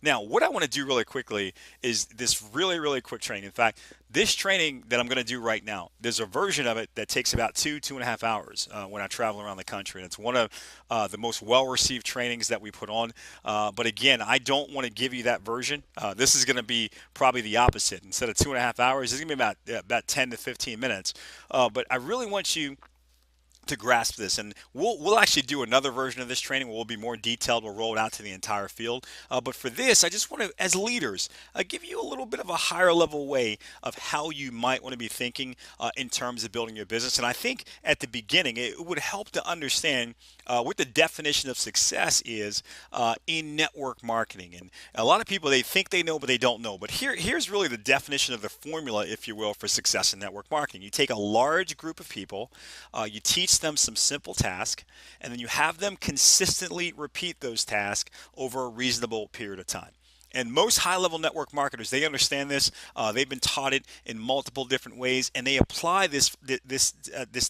Now, what I want to do really quickly is this really, really quick training. In fact, this training that I'm going to do right now, there's a version of it that takes about 2.5 hours when I travel around the country. And it's one of the most well received trainings that we put on. But again, I don't want to give you that version. This is going to be probably the opposite. Instead of 2.5 hours, it's going to be about 10 to 15 minutes. But I really want you to grasp this, and we'll actually do another version of this training where we'll be more detailed. We'll roll it out to the entire field, but for this I just want to, as leaders, give you a little bit of a higher level way of how you might want to be thinking in terms of building your business. And I think at the beginning it would help to understand what the definition of success is in network marketing. And a lot of people, they think they know but they don't know. But here's really the definition of the formula, if you will, for success in network marketing. You take a large group of people, you teach them some simple task, and then you have them consistently repeat those tasks over a reasonable period of time. And most high-level network marketers, they understand this. They've been taught it in multiple different ways, and they apply this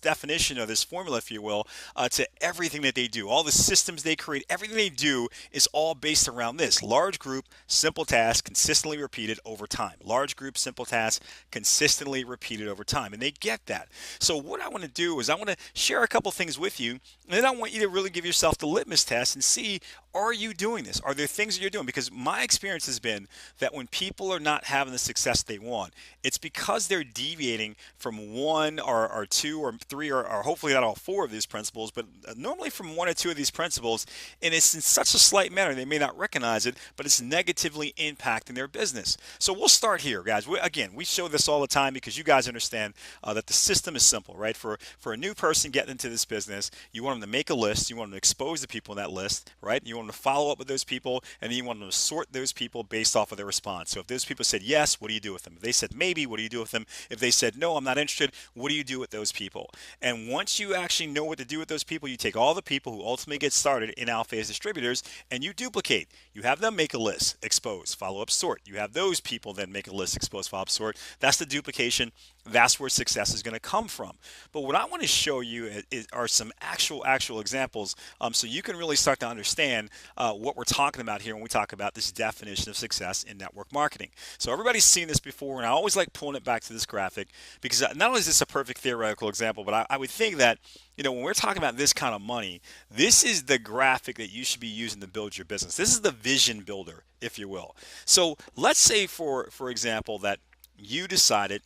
definition or this formula, if you will, to everything that they do. All the systems they create, everything they do is all based around this: large group, simple task, consistently repeated over time. Large group, simple task, consistently repeated over time, and they get that. So what I want to do is I want to share a couple things with you, and then I want you to really give yourself the litmus test and see, are you doing this? Are there things that you're doing? Because my experience has been that when people are not having the success they want, it's because they're deviating from one or two or three or hopefully not all four of these principles, but normally from one or two of these principles. And it's in such a slight manner they may not recognize it, but it's negatively impacting their business. So we'll start here, guys. Again, we show this all the time because you guys understand that the system is simple, right? For a new person getting into this business, you want them to make a list, you want them to expose the people in that list, right? You want them to follow up with those people, and then you want them to sort those people based off of their response. So if those people said yes, what do you do with them? If they said maybe, what do you do with them? If they said no, I'm not interested, what do you do with those people? And once you actually know what to do with those people, you take all the people who ultimately get started in Alpha as distributors and you duplicate. You have them make a list, expose, follow up, sort. You have those people then make a list, expose, follow up, sort. That's the duplication. That's where success is going to come from. But what I want to show you are some actual examples, so you can really start to understand what we're talking about here when we talk about this definition of success in network marketing. So everybody's seen this before, and I always like pulling it back to this graphic because not only is this a perfect theoretical example, but I would think that, when we're talking about this kind of money, this is the graphic that you should be using to build your business. This is the vision builder, if you will. So let's say, for example, that you decided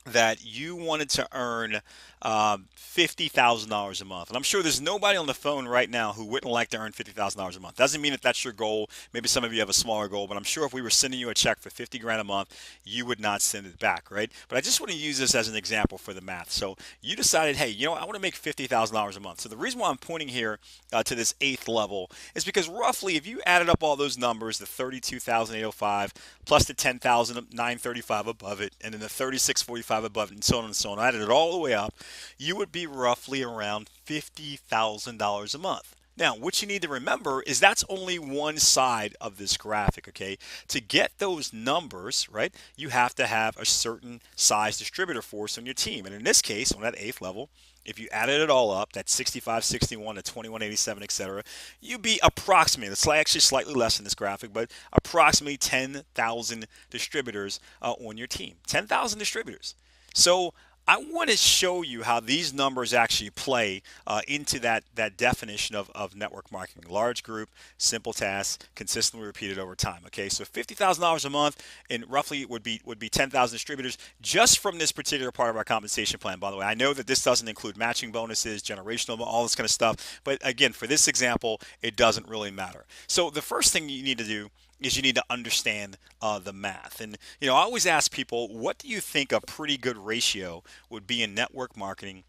that you wanted to earn $50,000 a month. And I'm sure there's nobody on the phone right now who wouldn't like to earn $50,000 a month. Doesn't mean that that's your goal. Maybe some of you have a smaller goal, but I'm sure if we were sending you a check for 50 grand a month, you would not send it back, right? But I just want to use this as an example for the math. So you decided, hey, I want to make $50,000 a month. So the reason why I'm pointing here to this eighth level is because roughly, if you added up all those numbers, the 32,805 plus the 10,935 above it, and then the 3645 above it, and so on and so on, added it all the way up, you would be roughly around $50,000 a month. Now, what you need to remember is that's only one side of this graphic, okay? To get those numbers, right, you have to have a certain size distributor force on your team. And in this case, on that eighth level, if you added it all up, that 65, 61 to 2187, etc., you'd be approximately, it's actually slightly less in this graphic, but approximately 10,000 distributors on your team. 10,000 distributors. So I want to show you how these numbers actually play into that definition of network marketing. Large group, simple tasks, consistently repeated over time. Okay, so $50,000 a month, and roughly it would be 10,000 distributors just from this particular part of our compensation plan. By the way, I know that this doesn't include matching bonuses, generational, all this kind of stuff. But again, for this example, it doesn't really matter. So the first thing you need to do is you need to understand the math. And I always ask people, what do you think a pretty good ratio would be in network marketing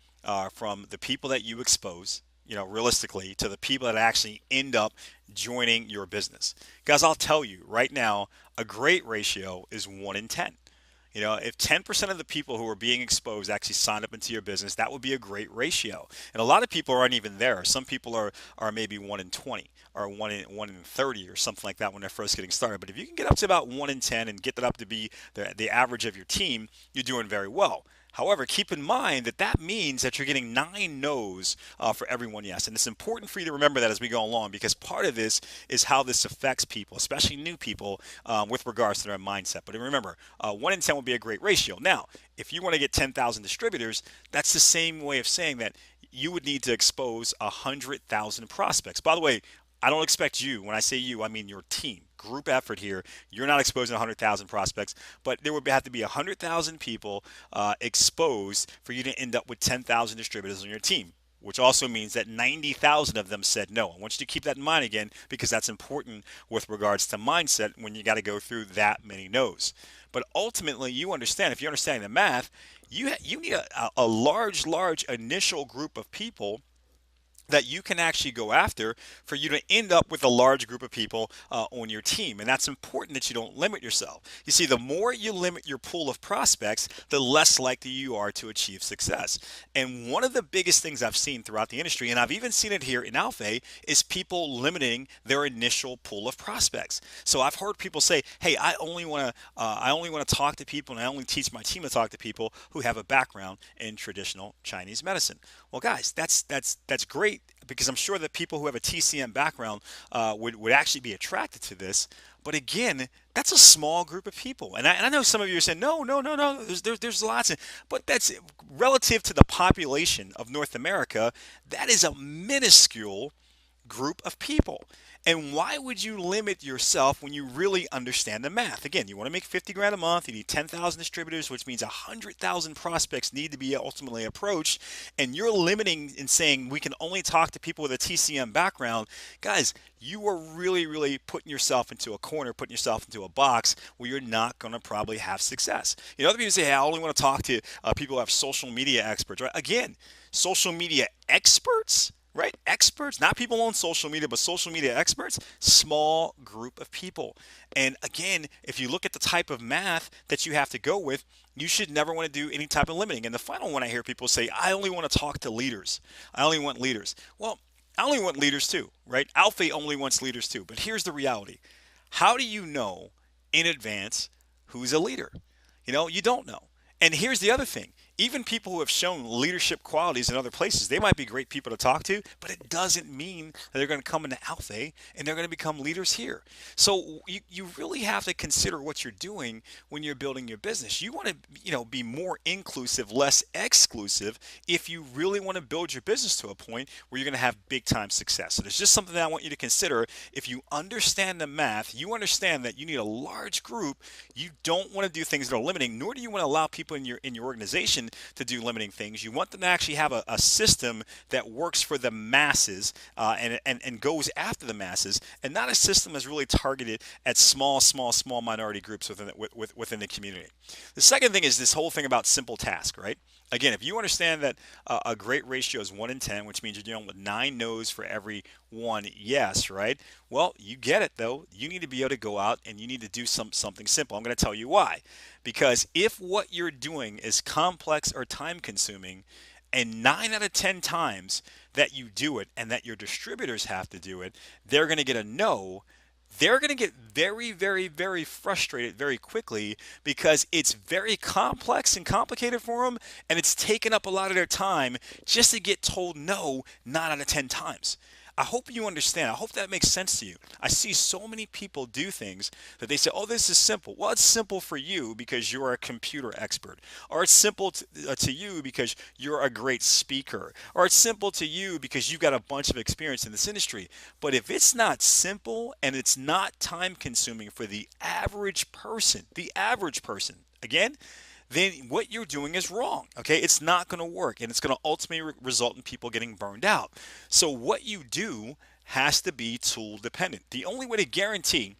from the people that you expose, realistically, to the people that actually end up joining your business? Guys, I'll tell you right now, a great ratio is 1 in 10. If 10% of the people who are being exposed actually sign up into your business, that would be a great ratio. And a lot of people aren't even there. Some people are maybe 1 in 20 or 1 in 30 or something like that when they're first getting started. But if you can get up to about 1 in 10 and get that up to be the average of your team, you're doing very well. However, keep in mind that that means that you're getting 9 no's for every one yes. And it's important for you to remember that as we go along, because part of this is how this affects people, especially new people, with regards to their mindset. But remember, 1 in 10 would be a great ratio. Now, if you want to get 10,000 distributors, that's the same way of saying that you would need to expose 100,000 prospects. By the way, I don't expect you, when I say you, I mean your team. Group effort here. You're not exposing 100,000 prospects, but there would have to be 100,000 people exposed for you to end up with 10,000 distributors on your team, which also means that 90,000 of them said no. I want you to keep that in mind again, because that's important with regards to mindset when you got to go through that many no's. But ultimately, you understand, if you're understanding the math, you need a large initial group of people that you can actually go after for you to end up with a large group of people on your team. And that's important that you don't limit yourself. You see, the more you limit your pool of prospects, the less likely you are to achieve success. And one of the biggest things I've seen throughout the industry, and I've even seen it here in Alphé, is people limiting their initial pool of prospects. So I've heard people say, hey, I only want to talk to people, and I only teach my team to talk to people who have a background in traditional Chinese medicine. Well, guys, that's great, because I'm sure that people who have a TCM background would actually be attracted to this. But again, that's a small group of people. And I know some of you are saying, no. There's lots of, but that's relative to the population of North America. That is a minuscule group of people. And why would you limit yourself when you really understand the math? Again, you want to make 50 grand a month, you need 10,000 distributors, which means 100,000 prospects need to be ultimately approached, and you're limiting and saying we can only talk to people with a TCM background. Guys, you are really putting yourself into a corner, putting yourself into a box where you're not going to probably have success. You know, other people say, hey, I only want to talk to people who have social media experts, right? Again, social media experts, right? Experts, not people on social media, but social media experts, small group of people. And again, if you look at the type of math that you have to go with, you should never want to do any type of limiting. And the final one, I hear people say, I only want to talk to leaders. I only want leaders. Well, I only want leaders too, right? Alphé only wants leaders too. But here's the reality. How do you know in advance who's a leader? You know, you don't know. And here's the other thing. Even people who have shown leadership qualities in other places, they might be great people to talk to, but it doesn't mean that they're going to come into Alphé and they're going to become leaders here. So you really have to consider what you're doing when you're building your business. You want to, be more inclusive, less exclusive, if you really want to build your business to a point where you're going to have big time success. So there's just something that I want you to consider. If you understand the math, you understand that you need a large group. You don't want to do things that are limiting, nor do you want to allow people in your organization to do limiting things. You want them to actually have a system that works for the masses and goes after the masses, and not a system that's really targeted at small minority groups within the community. The second thing is this whole thing about simple task, right? Again, if you understand that a great ratio is 1 in 10, which means you're dealing with 9 no's for every 1 yes, right? Well, you get it though. You need to be able to go out and you need to do something simple. I'm going to tell you why. Because if what you're doing is complex or time consuming, and 9 out of 10 times that you do it and that your distributors have to do it, they're going to get a no. They're going to get very frustrated very quickly, because it's very complex and complicated for them, and it's taken up a lot of their time just to get told no 9 out of 10 times. I hope you understand. I hope that makes sense to you. I see so many people do things that they say, oh, this is simple. Well, it's simple for you because you're a computer expert. Or it's simple to you because you're a great speaker. Or it's simple to you because you've got a bunch of experience in this industry. But if it's not simple and it's not time consuming for the average person, again, then what you're doing is wrong. Okay, it's not going to work, and it's going to ultimately result in people getting burned out. So what you do has to be tool dependent. The only way to guarantee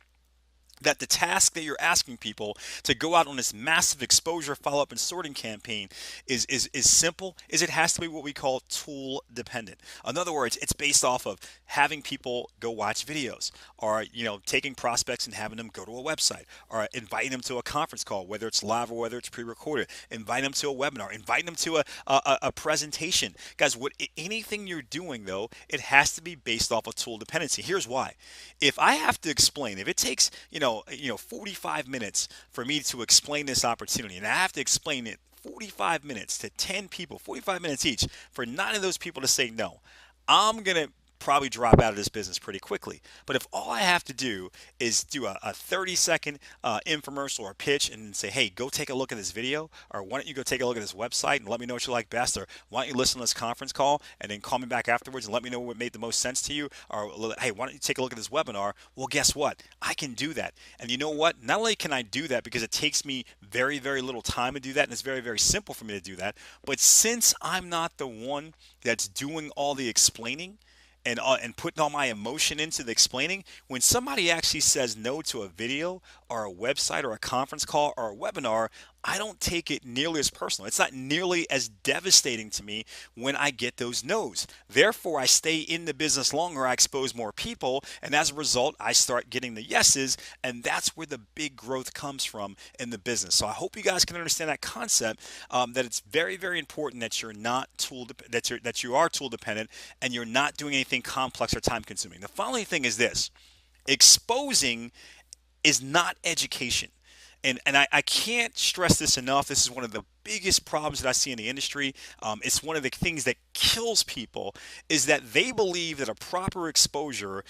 that the task that you're asking people to go out on this massive exposure, follow-up, and sorting campaign is simple, is it has to be what we call tool dependent. In other words, it's based off of having people go watch videos, or taking prospects and having them go to a website, or inviting them to a conference call, whether it's live or whether it's pre-recorded, inviting them to a webinar, inviting them to a presentation. Guys, anything you're doing though, it has to be based off of tool dependency. Here's why. If I have to explain, if it takes 45 minutes for me to explain this opportunity, and I have to explain it 45 minutes to 10 people, 45 minutes each, for 9 of those people to say no, I'm going to probably drop out of this business pretty quickly. But if all I have to do is do a 30-second infomercial or pitch and say, hey, go take a look at this video, or why don't you go take a look at this website and let me know what you like best, or why don't you listen to this conference call and then call me back afterwards and let me know what made the most sense to you, or hey, why don't you take a look at this webinar? Well, guess what? I can do that. And you know what? Not only can I do that because it takes me very, very little time to do that, and it's very, very simple for me to do that, but since I'm not the one that's doing all the explaining, and putting all my emotion into the explaining, when somebody actually says no to a video or a website or a conference call or a webinar, I don't take it nearly as personal. It's not nearly as devastating to me when I get those no's. Therefore, I stay in the business longer, I expose more people, and as a result, I start getting the yeses, and that's where the big growth comes from in the business. So I hope you guys can understand that concept, that it's very, very important that you're not that you are tool dependent and you're not doing anything complex or time consuming. The following thing is this: exposing is not education. And I can't stress this enough. This is one of the biggest problems that I see in the industry. It's one of the things that kills people, is that they believe that a proper exposure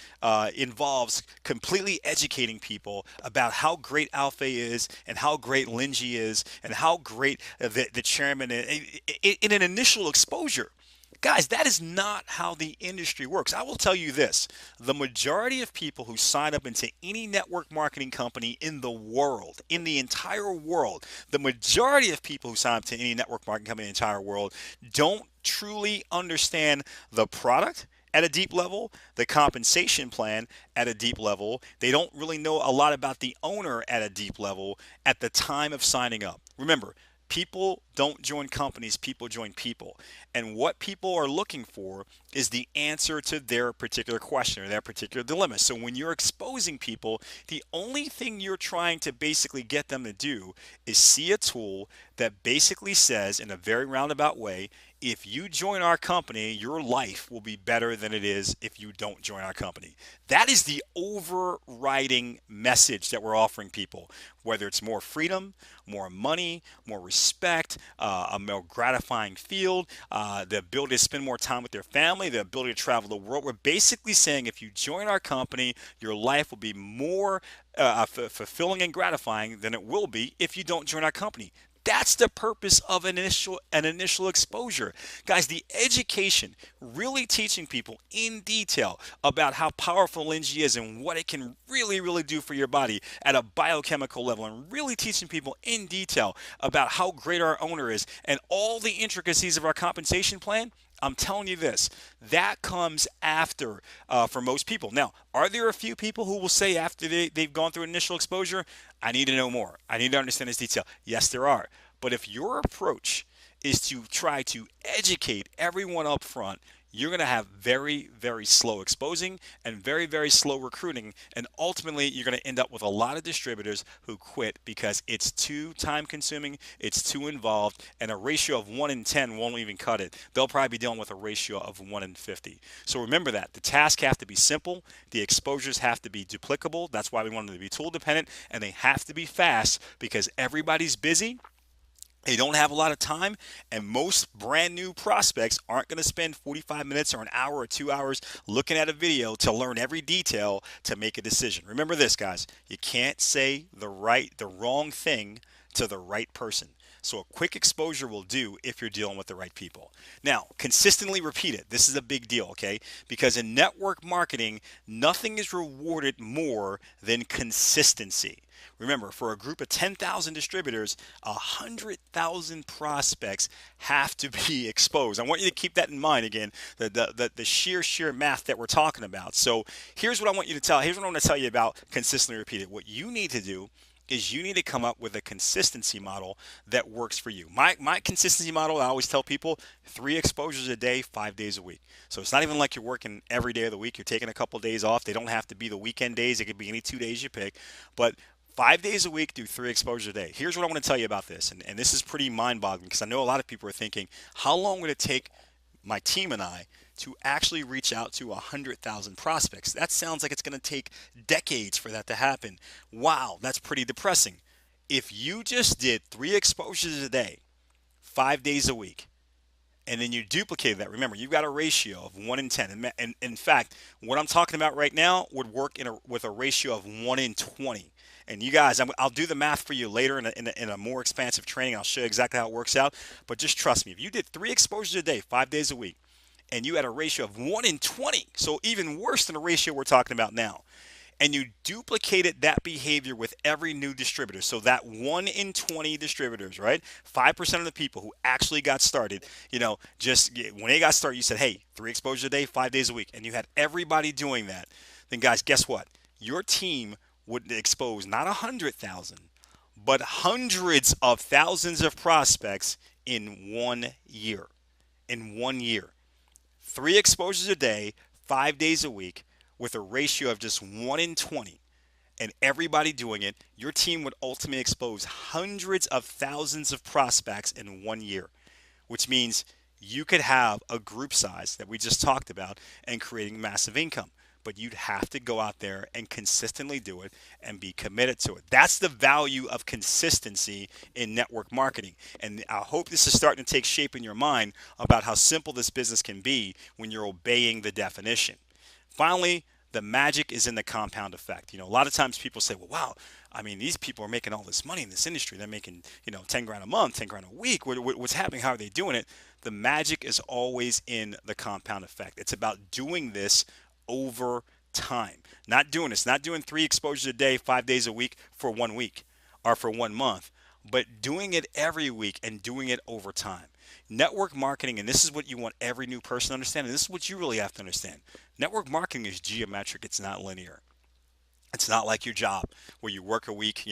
involves completely educating people about how great Alpha is and how great Linji is and how great the chairman is in an initial exposure. Guys, that is not how the industry works. I will tell you this: the majority of people who sign up into any network marketing company in the world, in the entire world, the majority of people who sign up to any network marketing company in the entire world don't truly understand the product at a deep level, the compensation plan at a deep level. They don't really know a lot about the owner at a deep level at the time of signing up. Remember, people don't join companies, people join people. And what people are looking for is the answer to their particular question or their particular dilemma. So when you're exposing people, the only thing you're trying to basically get them to do is see a tool that basically says, in a very roundabout way, if you join our company, your life will be better than it is if you don't join our company. That is the overriding message that we're offering people, whether it's more freedom, more money, more respect, a more gratifying field, the ability to spend more time with their family, the ability to travel the world. We're basically saying if you join our company, your life will be more fulfilling and gratifying than it will be if you don't join our company. That's the purpose of an initial exposure. Guys, the education, really teaching people in detail about how powerful Linji is and what it can really, really do for your body at a biochemical level, and really teaching people in detail about how great our owner is and all the intricacies of our compensation plan. I'm telling you this, that comes after for most people. Now, are there a few people who will say after they've gone through initial exposure, I need to know more, I need to understand this detail? Yes, there are. But if your approach is to try to educate everyone up front, you're going to have very, very slow exposing and very, very slow recruiting. And ultimately, you're going to end up with a lot of distributors who quit because it's too time consuming, it's too involved, and a ratio of 1 in 10 won't even cut it. They'll probably be dealing with a ratio of 1 in 50. So remember that. The tasks have to be simple, the exposures have to be duplicable. That's why we want them to be tool dependent, and they have to be fast because everybody's busy. They don't have a lot of time, and most brand new prospects aren't going to spend 45 minutes or an hour or 2 hours looking at a video to learn every detail to make a decision. Remember this, guys, you can't say the wrong thing to the right person. So a quick exposure will do if you're dealing with the right people. Now, consistently repeat it. This is a big deal, okay? Because in network marketing, nothing is rewarded more than consistency. Remember, for a group of 10,000 distributors, 100,000 prospects have to be exposed. I want you to keep that in mind again, the sheer math that we're talking about. So here's what I want you to tell. Here's what I want to tell you about consistently repeat it. What you need to do is you need to come up with a consistency model that works for you. My consistency model, I always tell people, 3 exposures a day, 5 days a week. So it's not even like you're working every day of the week. You're taking a couple of days off. They don't have to be the weekend days. It could be any 2 days you pick. But 5 days a week, do 3 exposures a day. Here's what I want to tell you about this. And this is pretty mind-boggling because I know a lot of people are thinking, how long would it take my team and I to actually reach out to 100,000 prospects? That sounds like it's going to take decades for that to happen. Wow, that's pretty depressing. If you just did 3 exposures a day 5 days a week, and then you duplicate that. Remember, you've got a ratio of 1 in 10. And in fact, what I'm talking about right now would work with a ratio of 1 in 20. And you guys, I'll do the math for you later in a more expansive training. I'll show you exactly how it works out. But just trust me, if you did 3 exposures a day, 5 days a week, and you had a ratio of 1 in 20, so even worse than the ratio we're talking about now, and you duplicated that behavior with every new distributor. So that 1 in 20 distributors, right? 5% of the people who actually got started, just when they got started, you said, hey, 3 exposures a day, 5 days a week, and you had everybody doing that. Then guys, guess what? Your team would expose not 100,000, but hundreds of thousands of prospects in 1 year. In 1 year. 3 exposures a day, 5 days a week, with a ratio of just 1 in 20, and everybody doing it, your team would ultimately expose hundreds of thousands of prospects in 1 year, which means you could have a group size that we just talked about and creating massive income. But you'd have to go out there and consistently do it and be committed to it. That's the value of consistency in network marketing. And I hope this is starting to take shape in your mind about how simple this business can be when you're obeying the definition. Finally, the magic is in the compound effect. A lot of times people say, well, wow, I mean, these people are making all this money in this industry. They're making, 10 grand a month, 10 grand a week. What's happening? How are they doing it? The magic is always in the compound effect. It's about doing this over time. Not doing 3 exposures a day, 5 days a week for 1 week or for 1 month, but doing it every week and doing it over time. Network marketing, and this is what you want every new person to understand, and this is what you really have to understand. Network marketing is geometric. It's not linear. It's not like your job where you work a week.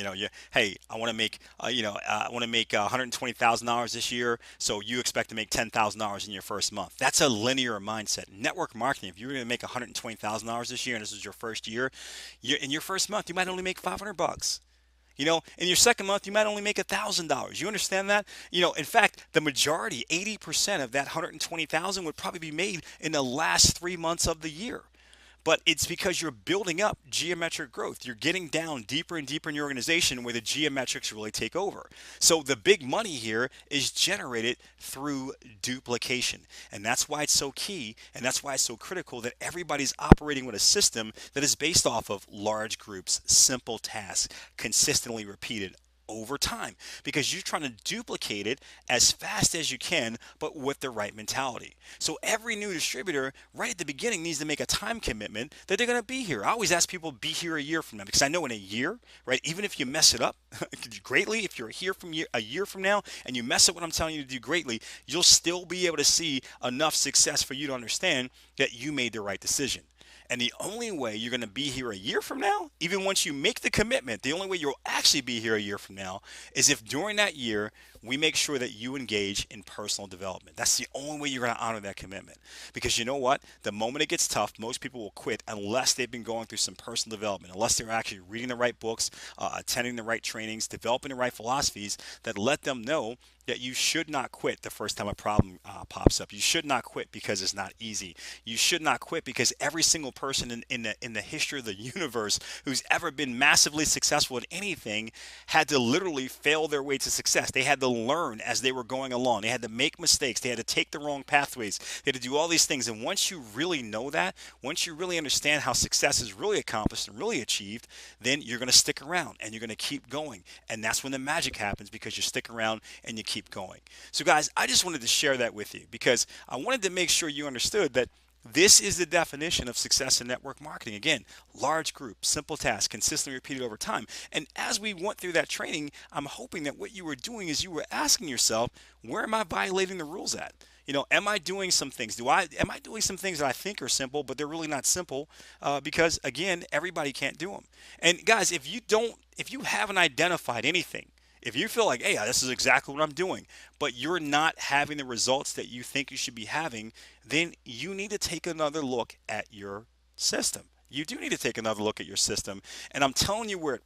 Hey, I want to make, $120,000 this year, so you expect to make $10,000 in your first month. That's a linear mindset. Network marketing, if you're going to make $120,000 this year and this is your first year, in your first month you might only make $500. In your second month, you might only make $1,000. You understand that? In fact, the majority, 80% of that 120,000 would probably be made in the last 3 months of the year. But it's because you're building up geometric growth. You're getting down deeper and deeper in your organization where the geometrics really take over. So the big money here is generated through duplication. And that's why it's so key, and that's why it's so critical that everybody's operating with a system that is based off of large groups, simple tasks, consistently repeated over time, because you're trying to duplicate it as fast as you can, but with the right mentality. So every new distributor right at the beginning needs to make a time commitment that they're going to be here. I always ask people, be here a year from now, because I know in a year, right, even if you mess it up greatly, if you're here from a year from now and you mess up what I'm telling you to do greatly, you'll still be able to see enough success for you to understand that you made the right decision. And the only way you're going to be here a year from now, even once you make the commitment, the only way you'll actually be here a year from now is if during that year we make sure that you engage in personal development. That's the only way you're going to honor that commitment. Because you know what? The moment it gets tough, most people will quit unless they've been going through some personal development, unless they're actually reading the right books, attending the right trainings, developing the right philosophies that let them know that you should not quit the first time a problem pops up. You should not quit because it's not easy. You should not quit because every single person in the history of the universe who's ever been massively successful at anything had to literally fail their way to success. They had to learn as they were going along. They had to make mistakes. They had to take the wrong pathways. They had to do all these things. And once you really know that, once you really understand how success is really accomplished and really achieved, then you're going to stick around and you're going to keep going. And that's when the magic happens, because you stick around and you keep going. So guys, I just wanted to share that with you because I wanted to make sure you understood that this is the definition of success in network marketing. Again, large group, simple tasks, consistently repeated over time. And as we went through that training, I'm hoping that what you were doing is you were asking yourself, where am I violating the rules at? Am I doing some things? Am I doing some things that I think are simple, but they're really not simple? Because again, everybody can't do them. And guys, if you haven't identified anything, if you feel like, hey, this is exactly what I'm doing, but you're not having the results that you think you should be having, then you need to take another look at your system. You do need to take another look at your system. And I'm telling you where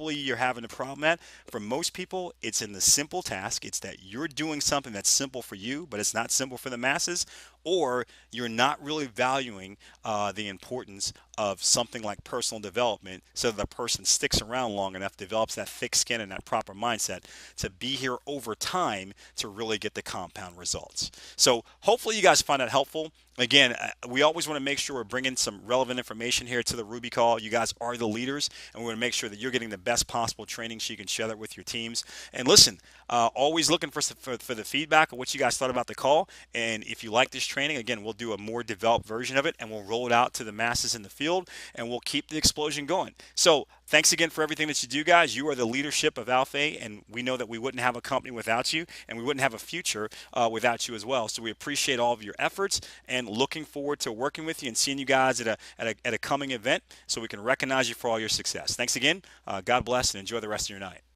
you're having a problem at. For most people, it's in the simple task. It's that you're doing something that's simple for you, but it's not simple for the masses, or you're not really valuing the importance of something like personal development so that the person sticks around long enough, develops that thick skin and that proper mindset to be here over time to really get the compound results. So hopefully you guys find that helpful. Again, we always want to make sure we're bringing some relevant information here to the Ruby Call. You guys are the leaders, and we want to make sure that you're getting the best possible training so you can share that with your teams. And listen, always looking for the feedback of what you guys thought about the call. And if you like this training, again, we'll do a more developed version of it, and we'll roll it out to the masses in the field, and we'll keep the explosion going. So thanks again for everything that you do, guys. You are the leadership of Alpha, and we know that we wouldn't have a company without you, and we wouldn't have a future without you as well. So we appreciate all of your efforts, and looking forward to working with you and seeing you guys at a coming event so we can recognize you for all your success. Thanks again. God bless, and enjoy the rest of your night.